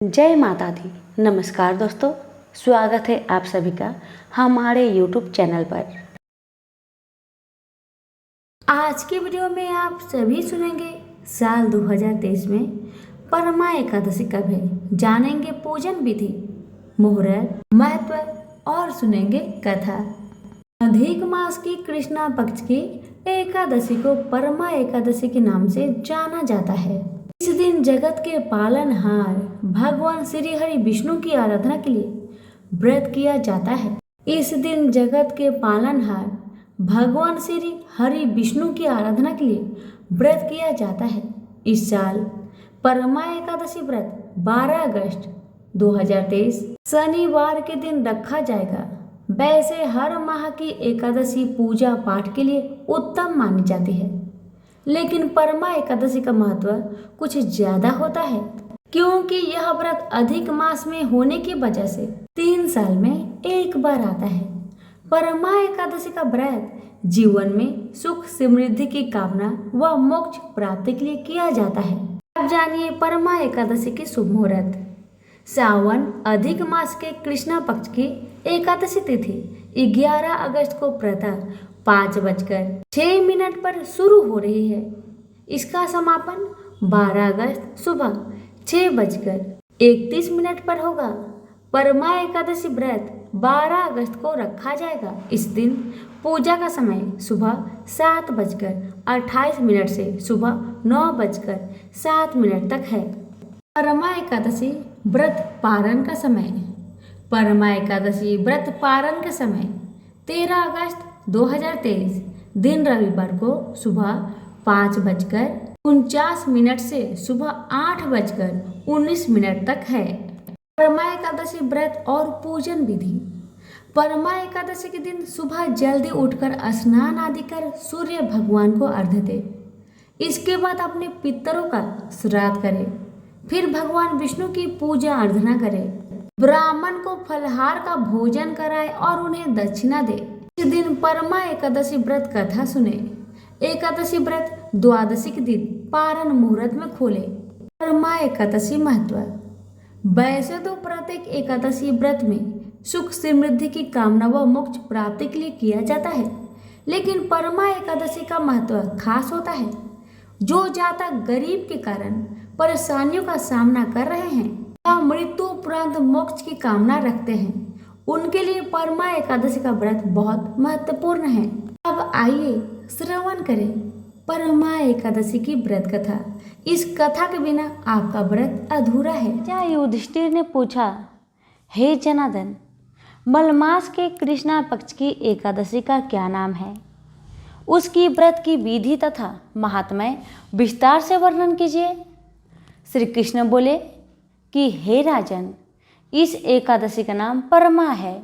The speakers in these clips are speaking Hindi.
जय माता दी। नमस्कार दोस्तों, स्वागत है आप सभी का हमारे YouTube चैनल पर। आज की वीडियो में आप सभी सुनेंगे साल 2023 में परमा एकादशी कब है, जानेंगे पूजन विधि, मुहूर्त, महत्व और सुनेंगे कथा। अधिक मास की कृष्णा पक्ष की एकादशी को परमा एकादशी के नाम से जाना जाता है। इस दिन जगत के पालनहार भगवान श्री हरि विष्णु की आराधना के लिए व्रत किया जाता है। इस दिन जगत के पालनहार भगवान श्री हरि विष्णु की आराधना के लिए व्रत किया जाता है। इस साल परमा एकादशी व्रत 12 अगस्त 2023 शनिवार के दिन रखा जाएगा। वैसे हर माह की एकादशी पूजा पाठ के लिए उत्तम मानी जाती है, लेकिन परमा एकादशी का महत्व कुछ ज्यादा होता है, क्योंकि यह व्रत अधिक मास में होने की वजह से 3 साल में एक बार आता है। परमा एकादशी का व्रत जीवन में सुख समृद्धि की कामना व मोक्ष प्राप्ति के लिए किया जाता है। अब जानिए परमा एकादशी की शुभ मुहूर्त। सावन अधिक मास के कृष्णा पक्ष की एकादशी तिथि 11 अगस्त को प्रातः 5:06 पर शुरू हो रही है। इसका समापन 12 अगस्त सुबह 6:31 पर होगा। परमा एकादशी व्रत 12 अगस्त को रखा जाएगा। इस दिन पूजा का समय सुबह 7:28 से सुबह 9:07 तक है। परमा एकादशी व्रत पारण का समय। परमा एकादशी व्रत पारण का समय 13 अगस्त 2023 दिन रविवार को सुबह 5:49 से सुबह 8:19 तक है। परमा एकादशी व्रत और पूजन विधि। परमा एकादशी के दिन सुबह जल्दी उठकर स्नान आदि कर सूर्य भगवान को अर्घ्य दे। इसके बाद अपने पितरों का श्राद्ध करे, फिर भगवान विष्णु की पूजा अर्चना करे, ब्राह्मण को फलहार का भोजन कराए और उन्हें दक्षिणा दे। इस दिन परमा एकादशी व्रत कथा सुने। एकादशी व्रत द्वादशी के दिन पारण मुहूर्त में खोले। परमा एकादशी महत्व। वैसे तो प्रत्येक एकादशी व्रत में सुख समृद्धि की कामना व मोक्ष प्राप्ति के लिए किया जाता है, लेकिन परमा एकादशी का महत्व खास होता है। जो जातक गरीब के कारण परेशानियों का सामना कर रहे हैं या मृत्यु उपरांत मोक्ष की कामना रखते हैं, उनके लिए परमा एकादशी का व्रत बहुत महत्वपूर्ण है। अब आइए श्रवण करें परमा एकादशी की व्रत कथा। इस कथा के बिना आपका व्रत अधूरा है। राजा युधिष्ठिर ने पूछा, हे जनार्दन, मलमास के कृष्णा पक्ष की एकादशी का क्या नाम है? उसकी व्रत की विधि तथा महात्म्य विस्तार से वर्णन कीजिए। श्री कृष्ण बोले कि हे राजन, इस एकादशी का नाम परमा है।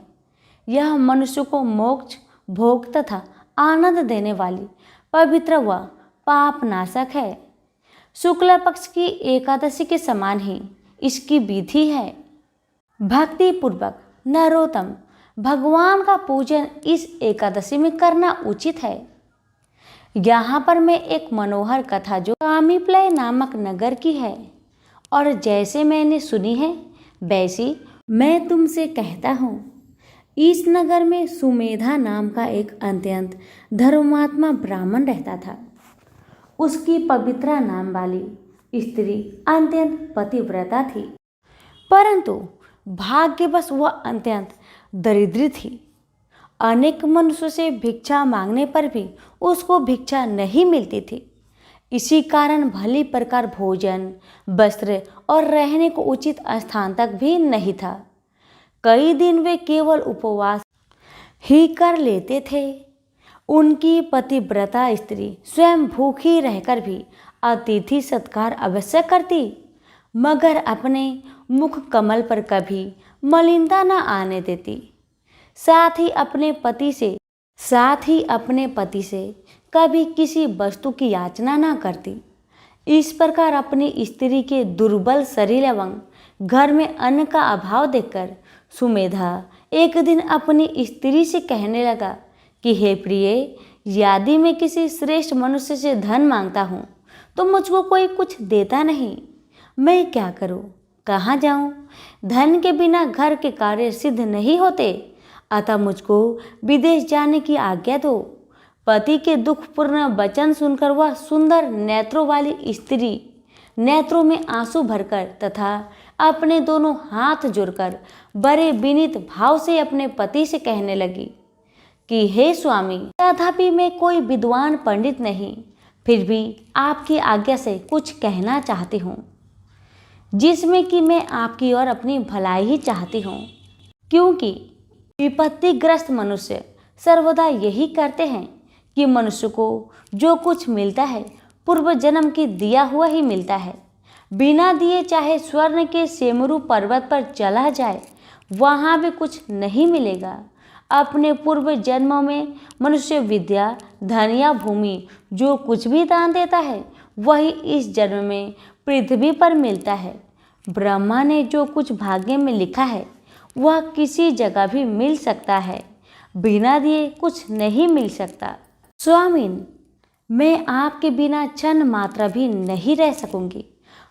यह मनुष्य को मोक्ष, भोग तथा आनंद देने वाली पवित्र व पाप नाशक है। शुक्ल पक्ष की एकादशी के समान ही इसकी विधि है। भक्ति पूर्वक नरोत्तम भगवान का पूजन इस एकादशी में करना उचित है। यहाँ पर मैं एक मनोहर कथा जो कामीप्लय नामक नगर की है और जैसे मैंने सुनी है वैसी मैं तुमसे कहता हूँ। इस नगर में सुमेधा नाम का एक अत्यंत धर्मात्मा ब्राह्मण रहता था। उसकी पवित्रा नाम वाली स्त्री अत्यंत पतिव्रता थी, परंतु भाग्यवश वह अत्यंत दरिद्री थी। अनेक मनुष्यों से भिक्षा मांगने पर भी उसको भिक्षा नहीं मिलती थी। इसी कारण भली प्रकार भोजन, वस्त्र और रहने को उचित स्थान तक भी नहीं था। कई दिन वे केवल उपवास ही कर लेते थे। उनकी पतिव्रता स्त्री स्वयं भूखी रहकर भी अतिथि सत्कार अवश्य करती, मगर अपने मुख कमल पर कभी मलिनता न आने देती। साथ ही अपने पति से कभी किसी वस्तु की याचना न करती। इस प्रकार अपनी स्त्री के दुर्बल शरीर एवं घर में अन्न का अभाव देखकर सुमेधा एक दिन अपनी स्त्री से कहने लगा कि हे प्रिय, यदि मैं किसी श्रेष्ठ मनुष्य से धन मांगता हूँ तो मुझको कोई कुछ देता नहीं। मैं क्या करूँ? कहाँ जाऊं? धन के बिना घर के कार्य सिद्ध नहीं होते, अतः मुझको विदेश जाने की आज्ञा दो। पति के दुखपूर्ण वचन सुनकर वह सुंदर नेत्रों वाली स्त्री नेत्रों में आंसू भरकर तथा अपने दोनों हाथ जोड़कर बड़े विनीत भाव से अपने पति से कहने लगी कि हे स्वामी, तथापि मैं कोई विद्वान पंडित नहीं, फिर भी आपकी आज्ञा से कुछ कहना चाहती हूँ, जिसमें कि मैं आपकी और अपनी भलाई ही चाहती हूँ। क्योंकि विपत्तिग्रस्त मनुष्य सर्वदा यही करते हैं कि मनुष्य को जो कुछ मिलता है पूर्व जन्म की दिया हुआ ही मिलता है। बिना दिए चाहे स्वर्ण के सेमरू पर्वत पर चला जाए, वहाँ भी कुछ नहीं मिलेगा। अपने पूर्व जन्मों में मनुष्य विद्या, धन या भूमि जो कुछ भी दान देता है, वही इस जन्म में पृथ्वी पर मिलता है। ब्रह्मा ने जो कुछ भाग्य में लिखा है वह किसी जगह भी मिल सकता है, बिना दिए कुछ नहीं मिल सकता। स्वामीन, मैं आपके बिना क्षण मात्रा भी नहीं रह सकूंगी।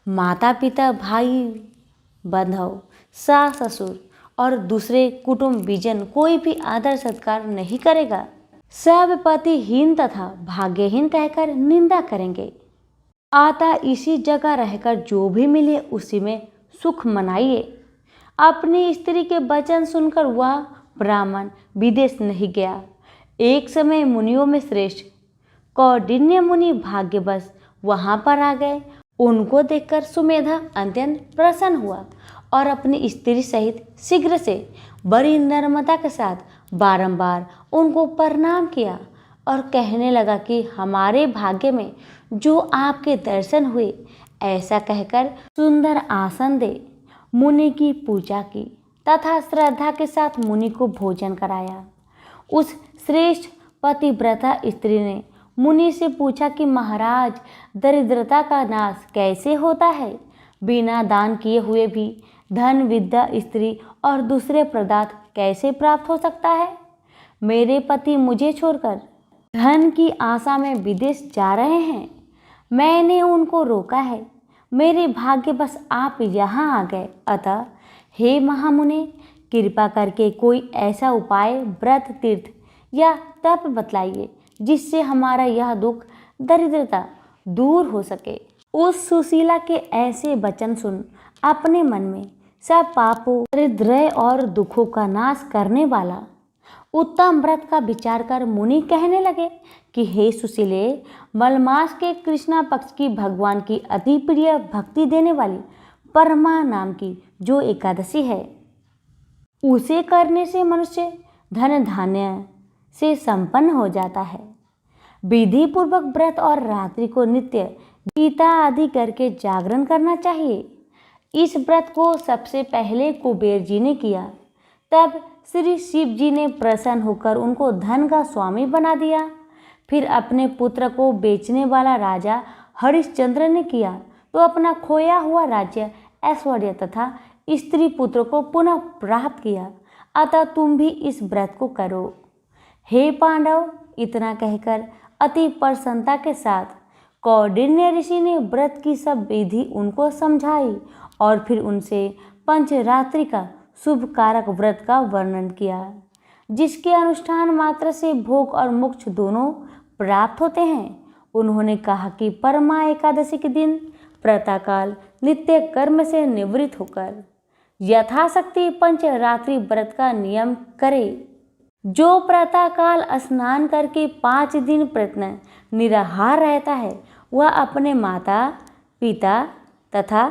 माता पिता, भाई बंधु, सास ससुर और दूसरे कुटुंब बीजन कोई भी आदर सत्कार नहीं करेगा। सब पतिहीन तथा भाग्यहीन कहकर निंदा करेंगे। अतः इसी जगह रहकर जो भी मिले उसी में सुख मनाइए। अपनी स्त्री के वचन सुनकर वह ब्राह्मण विदेश नहीं गया। एक समय मुनियों में श्रेष्ठ कौंडिन्य मुनि भाग्यवश वहां पर आ गए। उनको देखकर सुमेधा अत्यंत प्रसन्न हुआ और अपनी स्त्री सहित शीघ्र से बड़ी नम्रता के साथ बारंबार उनको प्रणाम किया और कहने लगा कि हमारे भाग्य में जो आपके दर्शन हुए, ऐसा कहकर सुंदर आसन दे मुनि की पूजा की तथा श्रद्धा के साथ मुनि को भोजन कराया। उस श्रेष्ठ पतिव्रता स्त्री ने मुनि से पूछा कि महाराज, दरिद्रता का नाश कैसे होता है? बिना दान किए हुए भी धन, विद्या, स्त्री और दूसरे पदार्थ कैसे प्राप्त हो सकता है? मेरे पति मुझे छोड़कर धन की आशा में विदेश जा रहे हैं। मैंने उनको रोका है। मेरे भाग्य बस आप यहाँ आ गए। अतः हे महामुने, कृपा करके कोई ऐसा उपाय, व्रत, तीर्थ या तप बतलाइए जिससे हमारा यह दुख, दरिद्रता दूर हो सके। उस सुशीला के ऐसे वचन सुन अपने मन में सब पापों, दरिद्र और दुखों का नाश करने वाला उत्तम व्रत का विचार कर मुनि कहने लगे कि हे सुशीले, मलमास के कृष्णा पक्ष की भगवान की अति प्रिय भक्ति देने वाली परमा नाम की जो एकादशी है, उसे करने से मनुष्य धन धान्य से संपन्न हो जाता है। विधि पूर्वक व्रत और रात्रि को नित्य गीता आदि करके जागरण करना चाहिए। इस व्रत को सबसे पहले कुबेर जी ने किया। तब श्री शिव जी ने प्रसन्न होकर उनको धन का स्वामी बना दिया। फिर अपने पुत्र को बेचने वाला राजा हरिश्चंद्र ने किया तो अपना खोया हुआ राज्य, ऐश्वर्य तथा स्त्री पुत्र को पुनः प्राप्त किया। अतः तुम भी इस व्रत को करो। हे पांडव, इतना कहकर अति प्रसन्नता के साथ कौंडिन्य ऋषि ने व्रत की सब विधि उनको समझाई और फिर उनसे पंचरात्रि का शुभ कारक व्रत का वर्णन किया, जिसके अनुष्ठान मात्र से भोग और मोक्ष दोनों प्राप्त होते हैं। उन्होंने कहा कि परमा एकादशी के दिन प्रातःकाल नित्य कर्म से निवृत्त होकर यथाशक्ति पंचरात्रि व्रत का नियम करे। जो प्रातःकाल स्नान करके 5 दिन प्रयत्न निराहार रहता है, वह अपने माता पिता तथा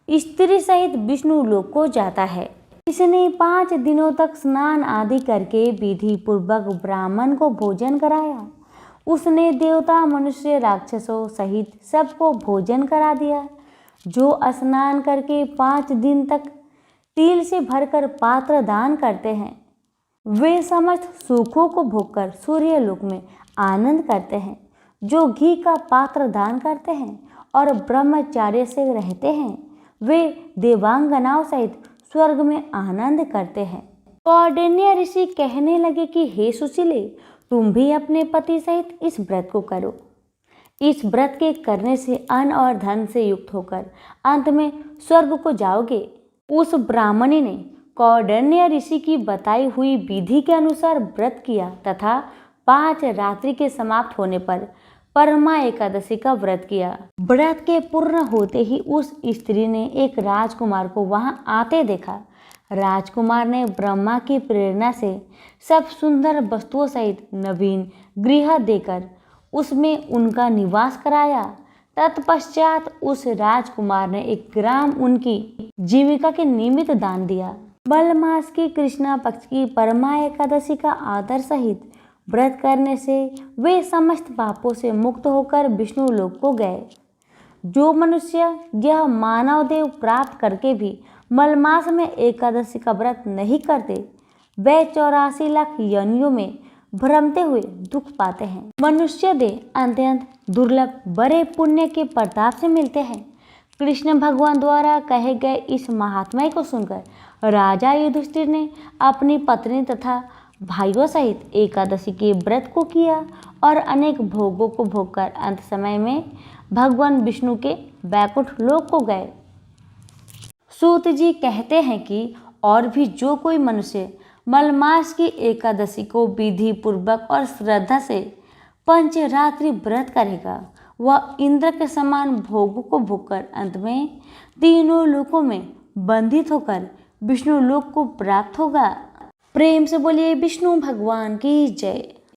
स्त्री सहित विष्णु लोक को जाता है। इसने 5 दिनों तक स्नान आदि करके विधि पूर्वक ब्राह्मण को भोजन कराया। उसने देवता, मनुष्य, राक्षसों सहित सबको भोजन करा दिया। जो स्नान करके 5 दिन तक तिल से भरकर पात्र दान करते हैं, वे समस्त सुखों को भोगकर सूर्य लोक में आनंद करते हैं। जो घी का पात्र दान करते हैं और ब्रह्मचार्य से रहते हैं, वे देवांगनाओं सहित स्वर्ग में आनंद करते हैं। कौंडिन्य ऋषि कहने लगे कि हे सुशीले, तुम भी अपने पति सहित इस व्रत को करो। इस व्रत के करने से अन्न और धन से युक्त होकर अंत में स्वर्ग को जाओगे। उस ब्राह्मणी ने कौंडिन्य ऋषि की बताई हुई विधि के अनुसार व्रत किया तथा 5 रात्रि के समाप्त होने पर परमा एकादशी का व्रत किया। व्रत के पूर्ण होते ही उस स्त्री ने एक राजकुमार को वहां आते देखा। राजकुमार ने ब्रह्मा की प्रेरणा से सब सुंदर वस्तुओं सहित नवीन गृह देकर उसमें उनका निवास कराया। तत्पश्चात उस राजकुमार ने 1 ग्राम उनकी जीविका के निमित्त दान दिया। मलमास की कृष्णा पक्ष की परमा एकादशी का आदर सहित व्रत करने से वे समस्त पापों से मुक्त होकर विष्णु लोक को गए। जो मनुष्य यह मानव देव प्राप्त करके भी मलमास में एकादशी का व्रत नहीं करते, वे 84 लाख योनियों में भ्रमते हुए दुख पाते हैं। मनुष्य देह अत्यंत दुर्लभ बड़े पुण्य के प्रताप से मिलते हैं। कृष्ण भगवान द्वारा कहे गए इस महात्म्य को सुनकर राजा युधिष्ठिर ने अपनी पत्नी तथा भाइयों सहित एकादशी के व्रत को किया और अनेक भोगों को भोगकर अंत समय में भगवान विष्णु के वैकुंठ लोक को गए। सूत जी कहते हैं कि और भी जो कोई मनुष्य मलमास की एकादशी को विधि पूर्वक और श्रद्धा से 5 रात्रि व्रत करेगा, वह इंद्र के समान भोगों को भोगकर अंत में तीनों लोकों में बंधित होकर विष्णु लोक को प्राप्त होगा। प्रेम से बोलिए विष्णु भगवान की जय।